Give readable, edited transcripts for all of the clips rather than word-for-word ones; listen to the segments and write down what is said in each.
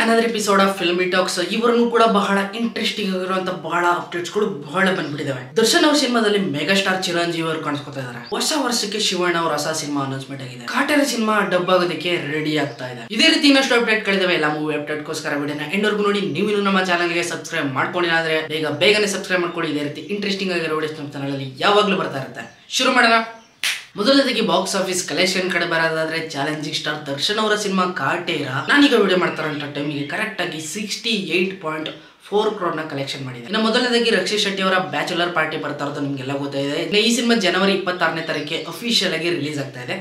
another episode of Filmy Talks. ಇವರನ್ನು ಕೂಡ ಬಹಳ ಇಂಟ್ರೆಸ್ಟಿಂಗ್ ಆಗಿರುವಂತ ಬಹಳ ಅಪ್ಡೇಟ್ಸ್ ಗಳು ಬಹಳ ಬಂದ್ಬಿಟ್ಟಿದಾವೆ. ದರ್ಶನ್ ಅವರ ಸಿನಿಮಾದಲ್ಲಿ ಮೆಗಾ ಸ್ಟಾರ್ ಚಿರಂಜೀವಿ ಅವರು ಕಾಣಿಸ್ಕೊತಾ ಇದ್ದಾರೆ. ಹೊಸ ವರ್ಷಕ್ಕೆ ಶಿವಣ್ಣ ಅವರ ಹೊಸ ಸಿನಿಮಾ ಅನೌನ್ಸ್ಮೆಂಟ್ ಆಗಿದೆ. ಕಾಟೇರ ಸಿನಿಮಾ ಡಬ್ ಆಗೋದಕ್ಕೆ ರೆಡಿ ಆಗ್ತಾ ಇದೆ. ಇದೇ ರೀತಿ ಇನ್ನಷ್ಟು ಅಪ್ಡೇಟ್ ಗಳಿದಾವೆ. ಎಲ್ಲ ಮೂವಿ ಅಪ್ಡೇಟ್ ಗೋಸ್ಕರ ವಿಡಿಯೋನ ಎಂಡ್ವರೆಗೂ ನೋಡಿ. ನೀವು ಇನ್ನು ನಮ್ಮ ಚಾನಲ್ ಗೆ ಸಬ್ಸ್ಕ್ರೈಬ್ ಮಾಡ್ಕೊಂಡಿಲ್ಲ ಅಂದ್ರೆ ಬೇಗನೆ ಸಬ್ಸ್ಕ್ರೈಬ್ ಮಾಡ್ಕೊಳ್ಳಿ. ಇದೇ ರೀತಿ ಇಂಟ್ರೆಸ್ಟಿಂಗ್ ಆಗಿರೋ ವಿಡಿಯೋಸ್ ನಮ್ಮ ಚಾನಲ್ ಅಲ್ಲಿ ಯಾವಾಗಲೂ ಬರ್ತಾ ಇರುತ್ತೆ. ಶುರು ಮಾಡೋಣ. ಮೊದಲನೇದಾಗಿ ಬಾಕ್ಸ್ ಆಫೀಸ್ ಕಲೆಕ್ಷನ್ ಕಡೆ ಬರೋದಾದ್ರೆ ಚಾಲೆಂಜಿಂಗ್ ಸ್ಟಾರ್ ದರ್ಶನ್ ಅವರ ಸಿನಿಮಾ ಕಾಟೇರ ನಾನೀಗ ವಿಡಿಯೋ ಮಾಡ್ತಾರಂತ ಟೈಮಿಗೆ ಕರೆಕ್ಟ್ ಆಗಿ 68.4 crore ಕಲೆಕ್ಷನ್ ಮಾಡಿದೆ. ಇನ್ನು ಮೊದಲನೇದಾಗಿ ರಕ್ಷಿತ್ ಶೆಟ್ಟಿ ಅವರ ಬ್ಯಾಚುಲರ್ ಪಾರ್ಟಿ ಬರ್ತಾ ಇರೋದು ನಿಮ್ಗೆಲ್ಲ ಗೊತ್ತಾಯಿದೆ. ಈ ಸಿನಿಮಾ ಜನವರಿ 26ನೇ ತಾರೀಕಿಗೆ ಅಫಿಷಿಯಲ್ ಆಗಿ ರಿಲೀಸ್ ಆಗ್ತಾ ಇದೆ.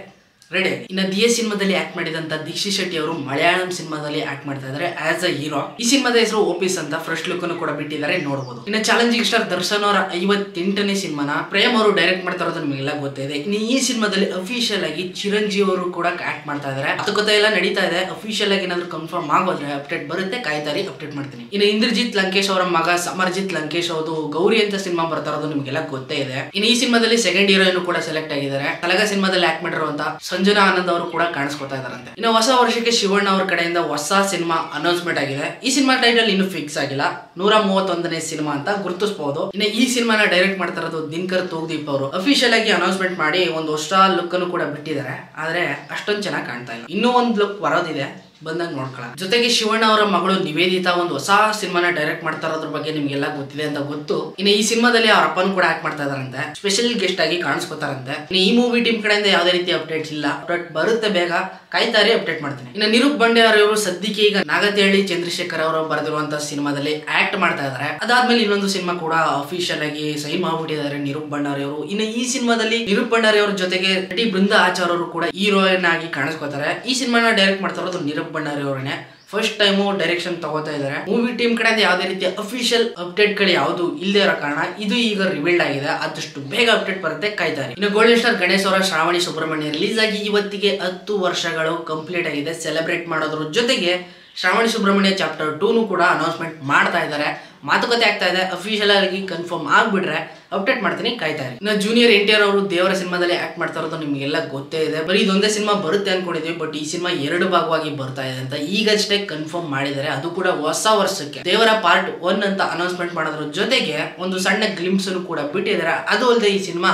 ರೆಡಿ. ಇನ್ನು ದಿಯೇ ಸಿನಿಮಾದಲ್ಲಿ ಆಕ್ಟ್ ಮಾಡಿದಂತ ದೀಕ್ಷಿತ್ ಶೆಟ್ಟಿ ಅವರು ಮಲಯಾಳಂ ಸಿನಿಮಾದಲ್ಲಿ ಆಕ್ಟ್ ಮಾಡ್ತಾ ಇದ್ದಾರೆ ಆಸ್ ಅ ಹೀರೋ. ಈ ಸಿನಿಮಾದ ಹೆಸರು ಓಪಿಸ್ ಅಂತ ಫಸ್ಟ್ ಲುಕ್ ಅನ್ನು ಕೂಡ ಬಿಟ್ಟಿದ್ದಾರೆ, ನೋಡಬಹುದು. ಇನ್ನು ಚಾಲೆಂಜಿಂಗ್ ಸ್ಟಾರ್ ದರ್ಶನ್ ಅವರ 58ನೇ ಸಿನಿಮಾನ ಪ್ರೇಮ್ ಅವರು ಡೈರೆಕ್ಟ್ ಮಾಡ್ತಾ ಇರೋದು ನಿಮಗೆಲ್ಲ ಗೊತ್ತಿದೆ. ಇನ್ನು ಈ ಸಿನಿಮಾದಲ್ಲಿ ಅಫಿಷಿಯಲ್ ಆಗಿ ಚಿರಂಜೀವಿ ಅವರು ಕೂಡ ಆಕ್ಟ್ ಮಾಡ್ತಾ ಇದ್ದಾರೆ. ಮಾತುಕತೆ ಎಲ್ಲ ನಡೀತಾ ಇದೆ. ಅಫಿಷಿಯಲ್ ಆಗಿ ಏನಾದ್ರು ಕನ್ಫರ್ಮ್ ಆಗೋದ್ರೆ ಅಪ್ಡೇಟ್ ಬರುತ್ತೆ, ಕಾಯ್ತಾರಿ, ಅಪ್ಡೇಟ್ ಮಾಡ್ತೀನಿ. ಇನ್ನು ಇಂದ್ರಜಿತ್ ಲಂಕೇಶ್ ಅವರ ಮಗ ಸಮರ್ಜಿತ್ ಲಂಕೇಶ್ ಅವರು ಗೌರಿ ಅಂತ ಸಿನಿಮಾ ಬರ್ತಾ ಇರೋದು ನಿಮಗೆಲ್ಲ ಗೊತ್ತೇ ಇದೆ. ಇನ್ನು ಈ ಸಿನಿಮಾದಲ್ಲಿ ಸೆಕೆಂಡ್ ಹೀರೋಯಿನ್ ಕೂಡ ಸೆಲೆಕ್ಟ್ ಆಗಿದ್ದಾರೆ. ಕಲಗ ಸಿನಿಮಾದಲ್ಲಿ ಆಕ್ಟ್ ಮಾಡಿರುವಂತ ಸಂಜನಾ ಆನಂದ್ ಅವರು ಕೂಡ ಕಾಣಿಸ್ಕೊತಾ ಇದಾರಂತೆ. ಇನ್ನು ಹೊಸ ವರ್ಷಕ್ಕೆ ಶಿವಣ್ಣ ಅವರ ಕಡೆಯಿಂದ ಹೊಸ ಸಿನಿಮಾ ಅನೌನ್ಸ್ಮೆಂಟ್ ಆಗಿದೆ. ಈ ಸಿನಿಮಾ ಟೈಟಲ್ ಇನ್ನು ಫಿಕ್ಸ್ ಆಗಿಲ್ಲ. 131ನೇ ಸಿನಿಮಾ ಅಂತ ಗುರುತಿಸಬಹುದು. ಇನ್ನು ಈ ಸಿನಿಮಾನ ಡೈರೆಕ್ಟ್ ಮಾಡ್ತಾ ಇರೋದು ದಿನಕರ್ ತೂಗ್ದೀಪ್ ಅವರು. ಅಫಿಷಿಯಲ್ ಆಗಿ ಅನೌನ್ಸ್ಮೆಂಟ್ ಮಾಡಿ ಒಂದು ಹೊಸ ಲುಕ್ ಅನ್ನು ಕೂಡ ಬಿಟ್ಟಿದ್ದಾರೆ. ಆದ್ರೆ ಅಷ್ಟೊಂದು ಚೆನ್ನಾಗಿ ಕಾಣ್ತಾ ಇಲ್ಲ. ಇನ್ನೂ ಒಂದು ಲುಕ್ ಬರೋದಿದೆ, ಬಂದಾಗ ನೋಡ್ಕೊಳ್ಳ. ಜೊತೆಗೆ ಶಿವಣ್ಣ ಅವರ ಮಗಳು ನಿವೇದಿತಾ ಒಂದು ಹೊಸ ಸಿನಿಮಾನ ಡೈರೆಕ್ಟ್ ಮಾಡ್ತಾ ಇರೋದ್ರ ಬಗ್ಗೆ ನಿಮ್ಗೆಲ್ಲ ಗೊತ್ತಿದೆ ಅಂತ ಗೊತ್ತು. ಇನ್ನು ಈ ಸಿನಿಮಾದಲ್ಲಿ ಅವ್ರ ಅಪ್ಪನ ಕೂಡ ಆಕ್ಟ್ ಮಾಡ್ತಾ ಇದಾರಂತೆ. ಸ್ಪೆಷಲ್ ಗೆಸ್ಟ್ ಆಗಿ ಕಾಣಿಸ್ಕೊತಾರಂತೆ. ಇನ್ನು ಈ ಮೂವಿ ಟೀಮ್ ಕಡೆಯಿಂದ ಯಾವುದೇ ರೀತಿ ಅಪ್ಡೇಟ್ಸ್ ಇಲ್ಲ. ಬಟ್ ಬರುತ್ತೆ, ಬೇಗ ಕಾಯ್ತಾರಿ, ಅಪ್ಡೇಟ್ ಮಾಡ್ತೀನಿ. ಇನ್ನು ನಿರೂಪ್ ಬಂಡೇರ್ ಅವರು ಸದ್ಯಕ್ಕೆ ಈಗ ನಾಗತಿಹಳ್ಳಿ ಚಂದ್ರಶೇಖರ್ ಅವರು ಬರೆದಿರುವಂತಹ ಸಿನಿಮಾದಲ್ಲಿ ಆಕ್ಟ್ ಮಾಡ್ತಾ ಇದ್ದಾರೆ. ಅದಾದ್ಮೇಲೆ ಇನ್ನೊಂದು ಸಿನಿಮಾ ಕೂಡ ಅಫಿಷಿಯಲ್ ಆಗಿ ಸೈನ್ ಮಾಡ್ಬಿಟ್ಟಿದ್ದಾರೆ ನಿರೂಪ್ ಭಂಡಾರಿ ಅವರು. ಇನ್ನು ಈ ಸಿನಿಮಾದಲ್ಲಿ ನಿರೂಪ್ ಭಂಡಾರಿ ಅವರ ಜೊತೆಗೆ ನಟಿ ಬೃಂದಾ ಆಚಾರ್ ಅವರು ಕೂಡ ಹೀರೋಯಿನ್ ಆಗಿ ಕಾಣಿಸ್ಕೊತಾರೆ. ಈ ಸಿನಿಮಾನ ಡೈರೆಕ್ಟ್ ಮಾಡ್ತಾ ಇರೋದು ನಿರೂಪ್ ಭಂಡಾರಿ ಅವರೇ. ಫಸ್ಟ್ ಟೈಮು ಡೈರೆಕ್ಷನ್ ತಗೋತಾ ಇದ್ದಾರೆ. ಮೂವಿ ಟೀಮ್ ಕಡೆಯಿಂದ ಯಾವುದೇ ರೀತಿಯ ಅಫಿಷಿಯಲ್ ಅಪ್ಡೇಟ್ ಗಳು ಯಾವುದು ಇಲ್ಲದೆ ಇರೋ ಕಾರಣ ಇದು ಈಗ ರಿವೀಲ್ಡ್ ಆಗಿದೆ. ಆದಷ್ಟು ಬೇಗ ಅಪ್ಡೇಟ್ ಬರುತ್ತೆ, ಕಾಯ್ತಾರೆ. ಇನ್ನು ಗೋಲ್ಡನ್ ಸ್ಟಾರ್ ಗಣೇಶ್ ಅವರ ಶ್ರಾವಣಿ ಸುಬ್ರಹ್ಮಣ್ಯ ರಿಲೀಸ್ ಆಗಿ ಇವತ್ತಿಗೆ 10 ವರ್ಷಗಳು ಕಂಪ್ಲೀಟ್ ಆಗಿದೆ. ಸೆಲೆಬ್ರೇಟ್ ಮಾಡೋದ್ರ ಜೊತೆಗೆ ಶ್ರಾವಣಿ ಸುಬ್ರಹ್ಮಣ್ಯ ಚಾಪ್ಟರ್ 2 ಕೂಡ ಅನೌನ್ಸ್ಮೆಂಟ್ ಮಾಡ್ತಾ ಇದ್ದಾರೆ. ಮಾತುಕತೆ ಆಗ್ತಾ ಇದೆ. ಅಫಿಷಿಯಲ್ ಆಗಿ ಕನ್ಫರ್ಮ್ ಆಗ್ಬಿಟ್ರೆ ಅಪ್ಡೇಟ್ ಮಾಡ್ತೀನಿ, ಕಾಯ್ತಾರೆ. ಇನ್ನು ಜೂನಿಯರ್ NTR ಅವರು ದೇವರ ಸಿನಿಮಾದಲ್ಲಿ ಆಕ್ಟ್ ಮಾಡ್ತಾ ಇರೋದು ನಿಮ್ಗೆಲ್ಲ ಗೊತ್ತೇ ಇದೆ. ಬರೀ ಇದೊಂದೇ ಸಿನಿಮಾ ಬರುತ್ತೆ ಅನ್ಕೊಂಡಿದ್ವಿ, ಬಟ್ ಈ ಸಿನಿಮಾ 2 ಭಾಗವಾಗಿ ಬರ್ತಾ ಇದೆ ಅಂತ ಈಗಷ್ಟೇ ಕನ್ಫರ್ಮ್ ಮಾಡಿದ್ದಾರೆ. ಅದು ಕೂಡ ಹೊಸ ವರ್ಷಕ್ಕೆ ದೇವರ ಪಾರ್ಟ್ 1 ಅಂತ ಅನೌನ್ಸ್ಮೆಂಟ್ ಮಾಡೋದ್ರ ಜೊತೆಗೆ ಒಂದು ಸಣ್ಣ ಗ್ಲಿಮ್ಸ್ ಕೂಡ ಬಿಟ್ಟಿದ್ದಾರೆ. ಅದು ಅಲ್ಲದೆ ಈ ಸಿನಿಮಾ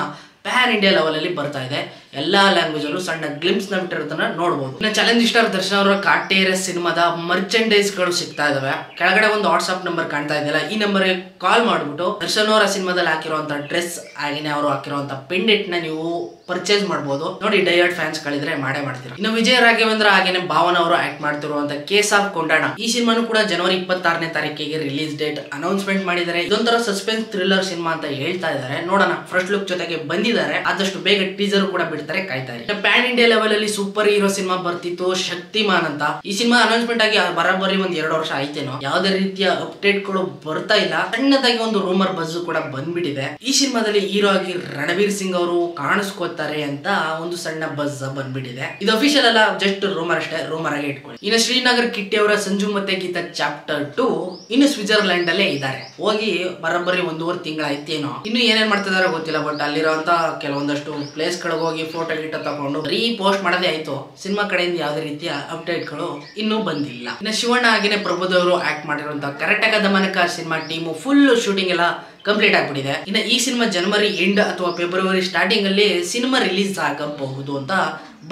ಪ್ಯಾನ್ ಇಂಡಿಯಾ ಲೆವೆಲ್ ಅಲ್ಲಿ ಬರ್ತಾ ಇದೆ. ಎಲ್ಲಾ ಲ್ಯಾಂಗ್ವೇಜ್ ಅಲ್ಲೂ ಸಣ್ಣ ಗ್ಲಿಮ್ಸ್ ನ ಬಿಟ್ಟಿರೋದನ್ನ ನೋಡಬಹುದು. ಇನ್ನು ಚಾಲೆಂಜಿಂಗ್ ಸ್ಟಾರ್ ದರ್ಶನ್ ಅವರ ಕಾಟೇರ ಸಿನಿಮಾದ ಮರ್ಚೆಂಡೈಸ್ ಗಳು ಸಿಗ್ತಾ ಇದಾವೆ. ಕೆಳಗಡೆ ಒಂದು ವಾಟ್ಸ್ಆಪ್ ನಂಬರ್ ಕಾಣ್ತಾ ಇದೆಯಲ್ಲ, ಈ ನಂಬರ್ಗೆ ಕಾಲ್ ಮಾಡ್ಬಿಟ್ಟು ದರ್ಶನ್ ಅವರ ಸಿನಿಮಾದಲ್ಲಿ ಹಾಕಿರುವಂತ ಡ್ರೆಸ್ ಹಾಗೇನೆ ಅವರು ಹಾಕಿರುವಂತ ಪೆಂಡೆಂಟ್ ನ ನೀವು ಪರ್ಚೇಸ್ ಮಾಡಬಹುದು. ನೋಡಿ, ಡೈಯರ್ಡ್ ಫ್ಯಾನ್ಸ್ ಗಳಿದ್ರೆ ಮಾಡೇ ಮಾಡ್ತೀರಾ. ಇನ್ನು ವಿಜಯ ರಾಘವೇಂದ್ರ ಹಾಗೇನೆ ಭಾವನ ಅವರು ಆಕ್ಟ್ ಮಾಡ್ತಿರುವಂತ ಕೇಸ್ ಆಫ್ ಕೊಂಡಾಣ ಈ ಸಿನಿಮಾನು ಕೂಡ ಜನವರಿ 26ನೇ ತಾರೀಕಿಗೆ ರಿಲೀಸ್ ಡೇಟ್ ಅನೌನ್ಸ್ಮೆಂಟ್ ಮಾಡಿದ್ದಾರೆ. ಇದೊಂಥರ ಸಸ್ಪೆನ್ಸ್ ಥ್ರಿಲ್ಲರ್ ಸಿನಿಮಾ ಅಂತ ಹೇಳ್ತಾ ಇದ್ದಾರೆ. ನೋಡೋಣ, ಫಸ್ಟ್ ಲುಕ್ ಜೊತೆಗೆ ಬಂದಿದ್ದಾರೆ. ಆದಷ್ಟು ಬೇಗ ಟೀಸರ್ ಕೂಡ ಬಿಡ್ತಾರೆ, ಕಾಯ್ತಾರೆ. ಪ್ಯಾನ್ ಇಂಡಿಯಾ ಲೆವೆಲ್ ಅಲ್ಲಿ ಸೂಪರ್ ಹೀರೋ ಸಿನಿಮಾ ಬರ್ತಿತ್ತು, ಶಕ್ತಿಮಾನ್ ಅಂತ. ಈ ಸಿನಿಮಾ ಅನೌನ್ಸ್ಮೆಂಟ್ ಆಗಿ ಬರೋಬ್ಬರಿ 1-2 ವರ್ಷ ಆಯ್ತೇನೋ. ಯಾವುದೇ ರೀತಿಯ ಅಪ್ಡೇಟ್ ಗಳು ಬರ್ತಾ ಇಲ್ಲ. ಸಣ್ಣದಾಗಿ ಒಂದು ರೂಮರ್ ಬಜ್ ಕೂಡ ಬಂದ್ಬಿಟ್ಟಿದೆ. ಈ ಸಿನಿಮಾದಲ್ಲಿ ಹೀರೋ ಆಗಿ ರಣಬೀರ್ ಸಿಂಗ್ ಅವರು ಕಾಣಿಸ್ಕೋತಾರೆ ಅಂತ ಒಂದು ಸಣ್ಣ ಬಜ್ ಬಂದ್ಬಿಟ್ಟಿದೆ. ಇದು ಅಫಿಷಿಯಲ್ ಅಲ್ಲ, ಜಸ್ಟ್ ರೂಮರ್ ಅಷ್ಟೇ, ರೂಮರ್ ಆಗಿ ಇಟ್ಕೊಳ್ಳಿ. ಇನ್ನು ಶ್ರೀನಗರ್ ಕಿಟ್ಟಿ ಅವರ ಸಂಜು ಮತ್ತೆ ಗೀತಾ ಚಾಪ್ಟರ್ 2 ಇನ್ನು ಸ್ವಿಟ್ಜರ್ಲ್ಯಾಂಡ್ ಅಲ್ಲೇ ಇದ್ದಾರೆ. ಹೋಗಿ ಬರೋಬ್ಬರಿ 1.5 ತಿಂಗಳಾಯ್ತೇನೋ. ಇನ್ನು ಏನೇನ್ ಮಾಡ್ತಿದಾರೋ ಗೊತ್ತಿಲ್ಲ, ಬಟ್ ಅಲ್ಲಿರುವಂತ ಕೆಲವೊಂದಷ್ಟು ಪ್ಲೇಸ್ ಗಳಿಗೆ ಹೋಗಿ ಫೋಟೋ ಗಿಟೋ ತಗೊಂಡು ರೀಪೋಸ್ಟ್ ಮಾಡೋದೇ ಆಯ್ತು. ಸಿನಿಮಾ ಕಡೆಯಿಂದ ಯಾವುದೇ ರೀತಿಯ ಅಪ್ಡೇಟ್ ಗಳು ಇನ್ನೂ ಬಂದಿಲ್ಲ. ಇನ್ನು ಶಿವಣ್ಣ ಹಾಗೇನೆ ಪ್ರಭುದೇವರು ಆಕ್ಟ್ ಮಾಡಿರುವಂತಹ Karnataka ದಮನಕ cinema team full shooting ಎಲ್ಲ ಕಂಪ್ಲೀಟ್ ಆಗ್ಬಿಟ್ಟಿದೆ. ಇನ್ನು ಈ ಸಿನಿಮಾ ಜನವರಿ ಎಂಡ್ ಅಥವಾ ಫೆಬ್ರವರಿ ಸ್ಟಾರ್ಟಿಂಗ್ ಅಲ್ಲಿ ಸಿನಿಮಾ ರಿಲೀಸ್ ಆಗಬಹುದು ಅಂತ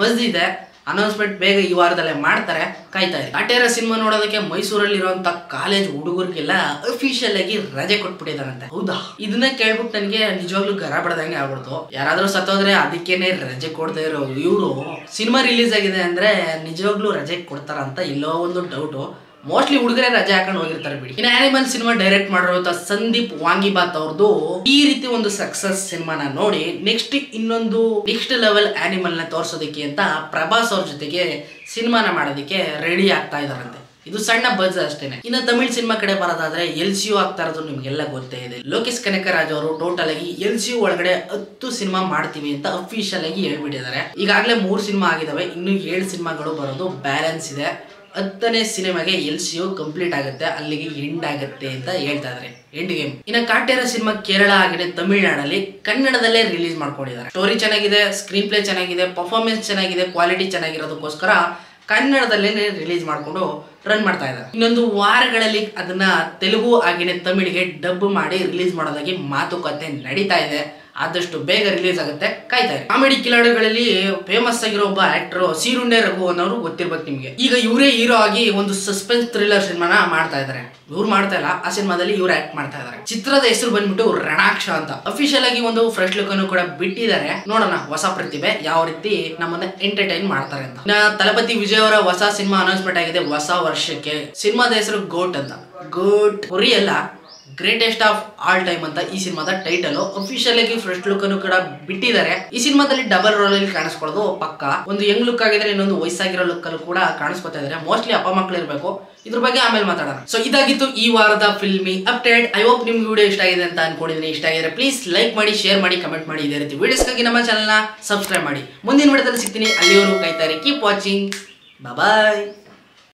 ಬಂದಿದೆ. ಅನೌನ್ಸ್ಮೆಂಟ್ ಬೇಗ ಈ ವಾರದಲ್ಲೇ ಮಾಡ್ತಾರೆ, ಕಾಯ್ತಾ ಇದೆ. ಕಾಟೇರ ಸಿನಿಮಾ ನೋಡೋದಕ್ಕೆ ಮೈಸೂರಲ್ಲಿ ಇರುವಂತ ಕಾಲೇಜ್ ಹುಡುಗರಿಗೆಲ್ಲ ಅಫಿಷಿಯಲ್ ಆಗಿ ರಜೆ ಕೊಟ್ಬಿಟ್ಟಿದಾರಂತೆ. ಹೌದಾ? ಇದನ್ನ ಕೇಳ್ಬಿಟ್ಟು ನನಗೆ ನಿಜವಾಗ್ಲೂ ಗರ ಬಡದಂಗೆ ಆಗ್ಬಿಡ್ತು. ಯಾರಾದ್ರೂ ಸತ್ತೋದ್ರೆ ಅದಕ್ಕೇನೆ ರಜೆ ಕೊಡದೆ ಇರೋ ಇವರು ಸಿನಿಮಾ ರಿಲೀಸ್ ಆಗಿದೆ ಅಂದ್ರೆ ನಿಜವಾಗ್ಲೂ ರಜೆ ಕೊಡ್ತಾರ ಅಂತ ಇಲ್ಲೋ ಒಂದು ಡೌಟು. ಮೋಸ್ಟ್ಲಿ ಹುಡುಗರೇ ರಜೆ ಹಾಕೊಂಡು ಹೋಗಿರ್ತಾರೆ ಬಿಡಿ. ಇನ್ನು ಆನಿಮಲ್ ಸಿನಿಮಾ ಡೈರೆಕ್ಟ್ ಮಾಡಿರುವಂತ ಸಂದೀಪ್ ವಾಂಗಿಬಾತ್ ಅವ್ರದ್ದು ಈ ರೀತಿ ಒಂದು ಸಕ್ಸಸ್ ಸಿನಿಮಾನ ನೋಡಿ ನೆಕ್ಸ್ಟ್ ಲೆವೆಲ್ ಆನಿಮಲ್ ನ ತೋರ್ಸೋದಕ್ಕೆ ಅಂತ ಪ್ರಭಾಸ್ ಅವ್ರ ಜೊತೆಗೆ ಸಿನಿಮಾನ ಮಾಡೋದಕ್ಕೆ ರೆಡಿ ಆಗ್ತಾ ಇದಾರಂತೆ. ಇದು ಸಣ್ಣ ಬಜ್ ಅಷ್ಟೇನೆ. ಇನ್ನು ತಮಿಳ್ ಸಿನಿಮಾ ಕಡೆ ಬರೋದಾದ್ರೆ LCU ಆಗ್ತಾ ಇರೋದು ನಿಮ್ಗೆಲ್ಲ ಗೊತ್ತೇ ಇದೆ. ಲೋಕೇಶ್ ಕನಕರಾಜ್ ಅವರು ಟೋಟಲ್ ಆಗಿ LCU ಒಳಗಡೆ 10 ಸಿನಿಮಾ ಮಾಡ್ತೀವಿ ಅಂತ ಅಫಿಷಿಯಲ್ ಆಗಿ ಹೇಳ್ಬಿಟ್ಟಿದ್ದಾರೆ. ಈಗಾಗಲೇ 3 ಸಿನಿಮಾ ಆಗಿದಾವೆ, ಇನ್ನು 7 ಸಿನಿಮಾಗಳು ಬರೋದು ಬ್ಯಾಲೆನ್ಸ್ ಇದೆ. 10ನೇ ಸಿನಿಮಾಗೆ LCU ಕಂಪ್ಲೀಟ್ ಆಗುತ್ತೆ, ಅಲ್ಲಿಗೆ ಎಂಡ್ ಆಗುತ್ತೆ ಅಂತ ಹೇಳ್ತಾ ಇದ್ದಾರೆ. End game. ಇನ್ನು ಕಾಟೇರ ಸಿನಿಮಾ ಕೇರಳ ಆಗಿದೆ, ತಮಿಳುನಾಡಲ್ಲಿ ಕನ್ನಡದಲ್ಲೇ ರಿಲೀಸ್ ಮಾಡ್ಕೊಂಡಿದ್ದಾರೆ. ಸ್ಟೋರಿ ಚೆನ್ನಾಗಿದೆ, ಸ್ಕ್ರೀನ್ ಪ್ಲೇ ಚೆನ್ನಾಗಿದೆ, ಪರ್ಫಾರ್ಮೆನ್ಸ್ ಚೆನ್ನಾಗಿದೆ, ಕ್ವಾಲಿಟಿ ಚೆನ್ನಾಗಿರೋದಕ್ಕೋಸ್ಕರ ಕನ್ನಡದಲ್ಲೇ ರಿಲೀಸ್ ಮಾಡಿಕೊಂಡು ರನ್ ಮಾಡ್ತಾ ಇದ್ದಾರೆ. ಇನ್ನೊಂದು ವಾರಗಳಲ್ಲಿ ಅದನ್ನ ತೆಲುಗು ಹಾಗೇನೆ ತಮಿಳಿಗೆ ಡಬ್ ಮಾಡಿ ರಿಲೀಸ್ ಮಾಡೋದಾಗಿ ಮಾತುಕತೆ ನಡೀತಾ ಇದೆ. ಆದಷ್ಟು ಬೇಗ ರಿಲೀಸ್ ಆಗುತ್ತೆ, ಕಾಯ್ತಾ ಇರಿ. ಕಾಮಿಡಿ ಕಿಲಾಡಿಗಳಲ್ಲಿ ಫೇಮಸ್ ಆಗಿರೋ ಒಬ್ಬ ಆಕ್ಟರ್ ಸೀರುಂಡೆ ರಘು ಅನ್ನೋರು ಗೊತ್ತಿರ್ಬೇಕು ನಿಮ್ಗೆ. ಈಗ ಇವರೇ ಹೀರೋ ಆಗಿ ಒಂದು ಸಸ್ಪೆನ್ಸ್ ಥ್ರಿಲ್ಲರ್ ಸಿನಿಮಾನ ಮಾಡ್ತಾ ಇದ್ದಾರೆ. ಇವ್ರು ಮಾಡ್ತಾ ಇಲ್ಲ, ಆ ಸಿನಿಮಾದಲ್ಲಿ ಇವ್ರು ಆಕ್ಟ್ ಮಾಡ್ತಾ ಇದ್ದಾರೆ. ಚಿತ್ರದ ಹೆಸರು ಬಂದ್ಬಿಟ್ಟು ರಣಾಕ್ಷ ಅಂತ. ಅಫಿಷಿಯಲ್ ಆಗಿ ಒಂದು ಫ್ರೆಶ್ ಲುಕ್ ಅನ್ನು ಕೂಡ ಬಿಟ್ಟಿದ್ದಾರೆ. ನೋಡೋಣ ಹೊಸ ಪ್ರತಿಭೆ ಯಾವ ರೀತಿ ನಮ್ಮನ್ನ ಎಂಟರ್ಟೈನ್ ಮಾಡ್ತಾರೆ ಅಂತ. ತಲಪತಿ ವಿಜಯ್ ಅವರ ಹೊಸ ಸಿನಿಮಾ ಅನೌನ್ಸ್ಮೆಂಟ್ ಆಗಿದೆ ಹೊಸ ವರ್ಷಕ್ಕೆ. ಸಿನಿಮಾದ ಹೆಸರು ಗೋಟ್ ಅಂತ. ಗೋಟ್ ಗುರಿ ಅಲ್ಲ, ಗ್ರೇಟೆಸ್ಟ್ ಆಫ್ ಆಲ್ ಟೈಮ್ ಅಂತ ಈ ಸಿನಿಮಾದ ಟೈಟಲ್. ಅಫಿಷಿಯಲ್ ಆಗಿ ಫ್ರೆಶ್ ಲುಕ್ ಅನ್ನು ಕೂಡ ಬಿಟ್ಟಿದ್ದಾರೆ. ಈ ಸಿನಿಮಾದಲ್ಲಿ ಡಬಲ್ ರೋಲ್ ಅಲ್ಲಿ ಕಾಣಿಸ್ಕೊಳ್ಳೋದು ಪಕ್ಕ. ಒಂದು ಯಂಗ್ ಲುಕ್ ಆಗಿದ್ರೆ ಇನ್ನೊಂದು ವಯಸ್ಸಾಗಿರೋ ಲುಕ್ ಅಲ್ಲೂ ಕೂಡ ಕಾಣಿಸ್ಕೊತಾ ಇದ್ದಾರೆ. ಮೋಸ್ಟ್ಲಿ ಅಪ್ಪ ಮಕ್ಕಳು ಇರಬೇಕು. ಇದ್ರ ಬಗ್ಗೆ ಆಮೇಲೆ ಮಾತಾಡೋಣ. ಸೊ ಇದಾಗಿತ್ತು ಈ ವಾರದ ಫಿಲ್ಮಿ ಅಪ್ಡೇಟ್. ಐ ಹೋಪ್ ನಿಮ್ಗೆ ವಿಡಿಯೋ ಇಷ್ಟ ಆಗಿದೆ ಅಂತ ಅನ್ಕೊಂಡಿದ್ದೀನಿ. ಇಷ್ಟ ಆಗಿದ್ರೆ ಪ್ಲೀಸ್ ಲೈಕ್ ಮಾಡಿ, ಶೇರ್ ಮಾಡಿ, ಕಮೆಂಟ್ ಮಾಡಿ. ಇದೇ ರೀತಿ ವಿಡಿಯೋಸ್ಗಾಗಿ ನಮ್ಮ ಚಾನಲ್ನ ಸಬ್ಸ್ಕ್ರೈಬ್ ಮಾಡಿ. ಮುಂದಿನ ವಿಡಿಯೋದಲ್ಲಿ ಸಿಗ್ತೀನಿ. ಅಲ್ಲಿವರೆಗೂ ಕಾಯ್ತಾರೆ. Keep watching. ಬಾಯ್.